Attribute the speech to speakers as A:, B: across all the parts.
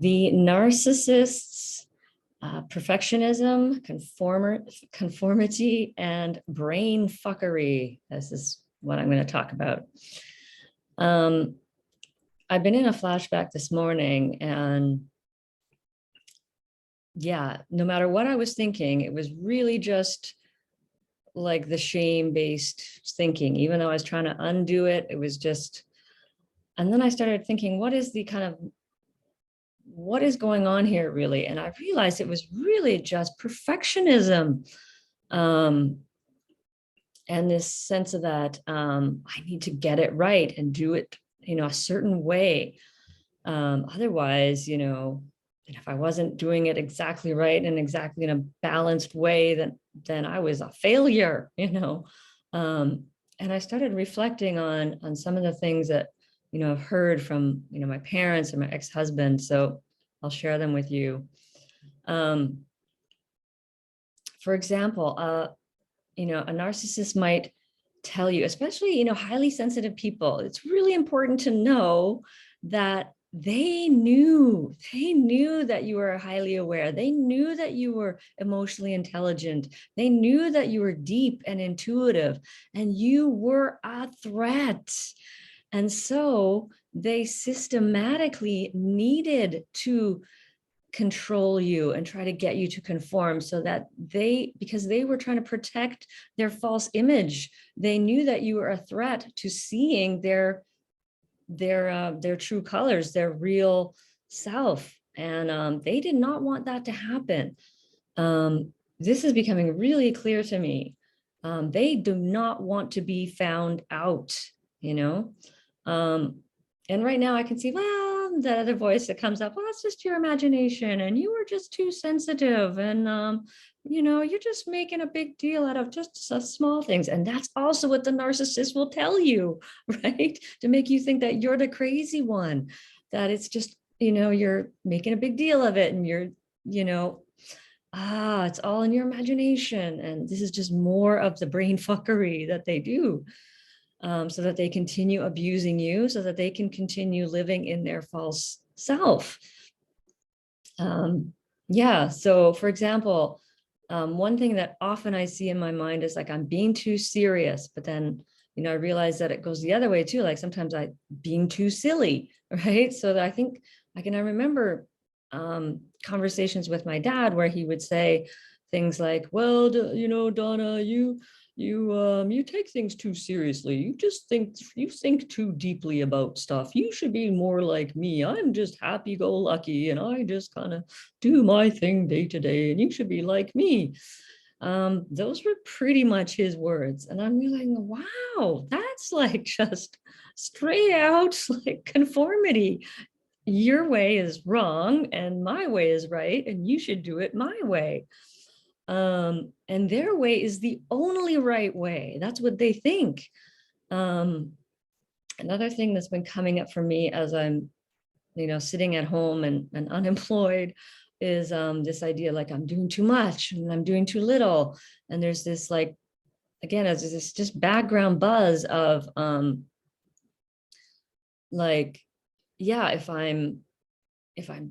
A: The narcissists, perfectionism, conformity, and brain fuckery. This is what I'm going to talk about. I've been in a flashback this morning, and yeah, no matter what I was thinking, it was really just like the shame-based thinking. Even though I was trying to undo it, it was just, and then I started thinking, what is going on here really? And I realized it was really just perfectionism. And this sense of that I need to get it right and do it, a certain way. Otherwise, and if I wasn't doing it exactly right and exactly in a balanced way, then I was a failure, And I started reflecting on some of the things that, I've heard from, my parents and my ex-husband. So I'll share them with you. For example, a narcissist might tell you, especially, highly sensitive people, it's really important to know that they knew that you were highly aware. They knew that you were emotionally intelligent. They knew that you were deep and intuitive, and you were a threat. And so they systematically needed to control you and try to get you to conform, so that because they were trying to protect their false image. They knew that you were a threat to seeing their true colors, their real self. And they did not want that to happen. This is becoming really clear to me. They do not want to be found out, and right now I can see, well, that other voice that comes up, well, that's just your imagination, and you were just too sensitive, and you're just making a big deal out of just small things. And that's also what the narcissist will tell you, right? To make you think that you're the crazy one, that it's just, you're making a big deal of it, and you're, it's all in your imagination. And this is just more of the brain fuckery that they do. So that they continue abusing you, so that they can continue living in their false self. Yeah, so for example, one thing that often I see in my mind is like, I'm being too serious, but then, I realize that it goes the other way too. Like sometimes I'm being too silly, right? So that I remember conversations with my dad where he would say things like, well, Donna, you take things too seriously. You think too deeply about stuff. You should be more like me. I'm just happy-go-lucky, and I just kind of do my thing day to day, and you should be like me. Those were pretty much his words. And I'm realizing, wow, that's like just straight out like conformity. Your way is wrong and my way is right, and you should do it my way. And their way is the only right way. That's what they think. Another thing that's been coming up for me as I'm, sitting at home and unemployed is this idea like I'm doing too much and I'm doing too little. And there's this like, again, as this just background buzz of like, yeah, if I'm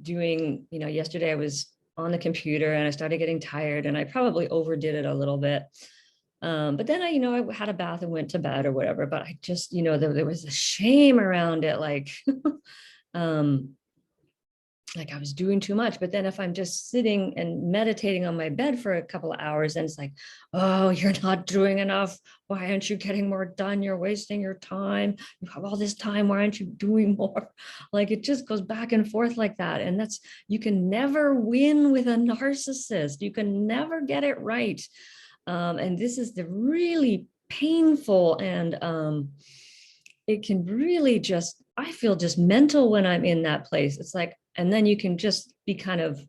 A: doing, yesterday I was on the computer and I started getting tired and I probably overdid it a little bit. But then I had a bath and went to bed or whatever, but I just, there was a shame around it. Like I was doing too much. But then if I'm just sitting and meditating on my bed for a couple of hours, and it's like, oh, you're not doing enough. Why aren't you getting more done? You're wasting your time. You have all this time. Why aren't you doing more? Like it just goes back and forth like that. And you can never win with a narcissist. You can never get it right. And this is the really painful, and it can really just, I feel just mental when I'm in that place. It's like, and then you can just be kind of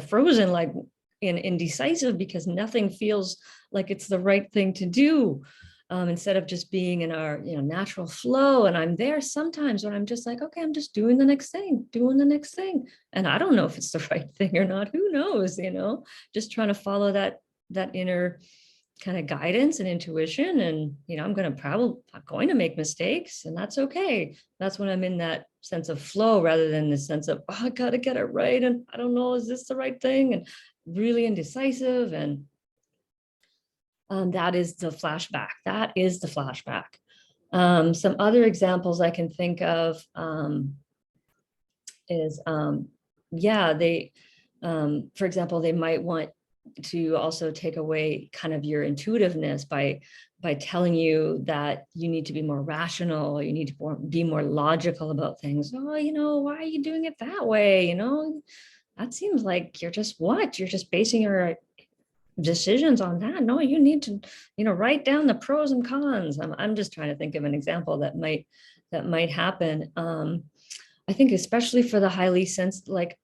A: frozen, like indecisive, because nothing feels like it's the right thing to do. Instead of just being in our natural flow. And I'm there sometimes when I'm just like, okay, I'm just doing the next thing, and I don't know if it's the right thing or not. Who knows? Just trying to follow that inner kind of guidance and intuition. And, I'm going to make mistakes, and that's okay. That's when I'm in that sense of flow rather than the sense of, oh, I got to get it right. And I don't know, is this the right thing? And really indecisive. And that is the flashback. That is the flashback. Some other examples I can think of is, for example, they might want to also take away kind of your intuitiveness by telling you that you need to be more rational, or you need to be more logical about things. Oh, why are you doing it that way? That seems like you're just basing your decisions on that. No, you need to, write down the pros and cons. I'm just trying to think of an example that might happen. I think especially for the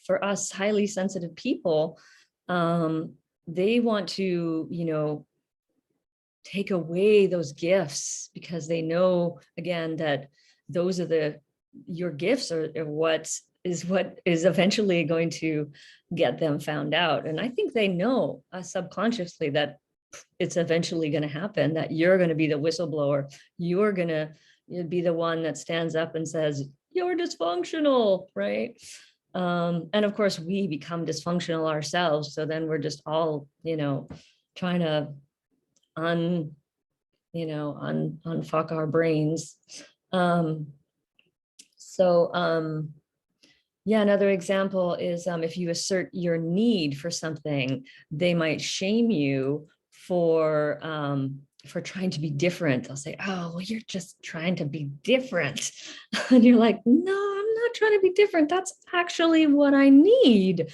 A: for us highly sensitive people, they want to, take away those gifts, because they know, again, that those are your gifts are what is eventually going to get them found out. And I think they know subconsciously that it's eventually going to happen, that you're going to be the whistleblower. You're going to be the one that stands up and says, you're dysfunctional, right? And of course, we become dysfunctional ourselves. So then we're just all, trying to unfuck our brains. Another example is if you assert your need for something, they might shame you for trying to be different. They'll say, oh, well, you're just trying to be different. And you're like, no, I'm not trying to be different. That's actually what I need.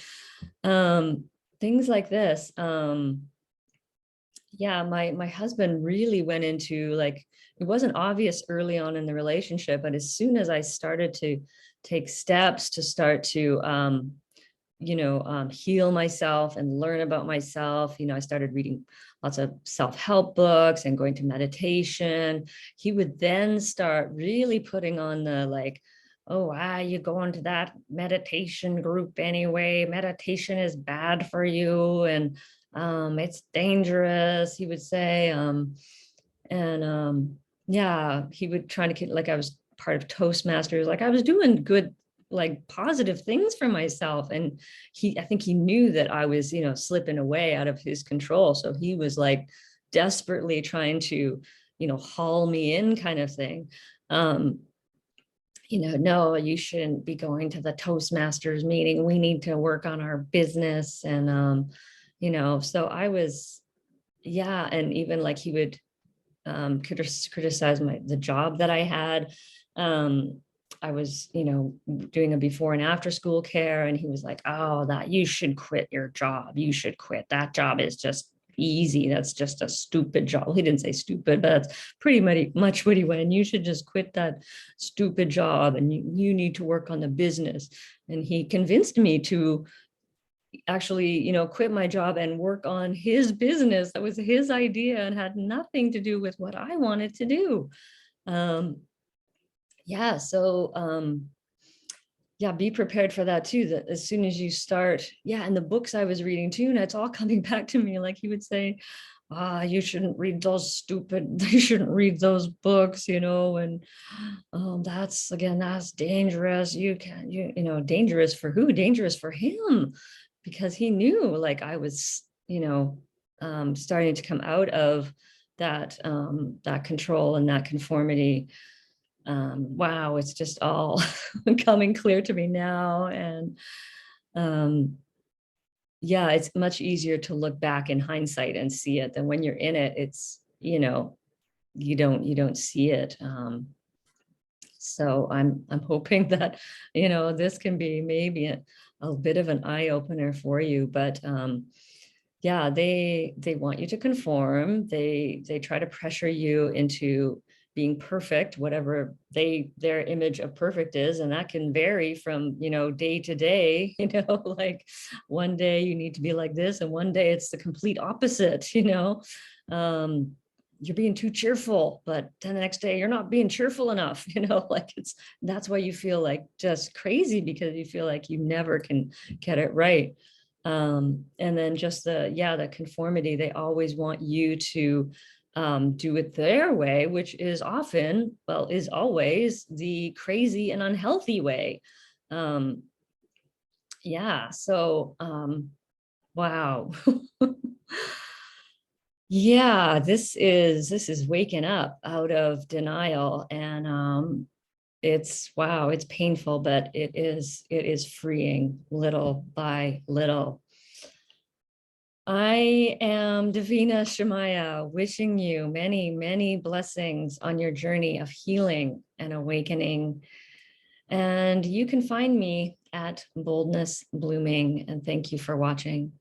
A: Things like this. My husband really went into, like, it wasn't obvious early on in the relationship, but as soon as I started to take steps to start to, heal myself and learn about myself, I started reading lots of self-help books and going to meditation. He would then start really putting on the, like, oh, why are you going to that meditation group anyway? Meditation is bad for you. And it's dangerous, he would say. He would try to, like, I was part of Toastmasters, like I was doing good, like positive things for myself. And I think he knew that I was, slipping away out of his control. So he was like desperately trying to, haul me in, kind of thing. No, you shouldn't be going to the Toastmasters meeting. We need to work on our business. And, so I was, and even like he would criticize the job that I had. I was, doing a before and after school care. And he was like, oh, that you should quit your job. You should quit. That job is just easy. That's just a stupid job. Well, he didn't say stupid, but that's pretty much what he went. And you should just quit that stupid job, and you need to work on the business. And he convinced me to actually, quit my job and work on his business. That was his idea and had nothing to do with what I wanted to do. Be prepared for that too, that as soon as you start, and the books I was reading too, and it's all coming back to me, like he would say, you shouldn't read those you shouldn't read those books, and that's dangerous. Dangerous for who? Dangerous for him, because he knew, like, I was, starting to come out of that control and that conformity. Wow, it's just all coming clear to me now. And it's much easier to look back in hindsight and see it than when you're in it. It's, you don't see it. So I'm hoping that, this can be maybe a bit of an eye opener for you. But they want you to conform. They try to pressure you into being perfect, whatever their image of perfect is. And that can vary from, day to day, like one day you need to be like this, and one day it's the complete opposite. You're being too cheerful, but then the next day you're not being cheerful enough, like that's why you feel like just crazy, because you feel like you never can get it right. And then just the conformity, they always want you to do it their way, which is often, well, is always the crazy and unhealthy way. Um, yeah, so wow. Yeah, this is waking up out of denial, and it's wow, it's painful, but it is freeing little by little. I am Davina Shemaya, wishing you many, many blessings on your journey of healing and awakening. And you can find me at Boldness Blooming. And thank you for watching.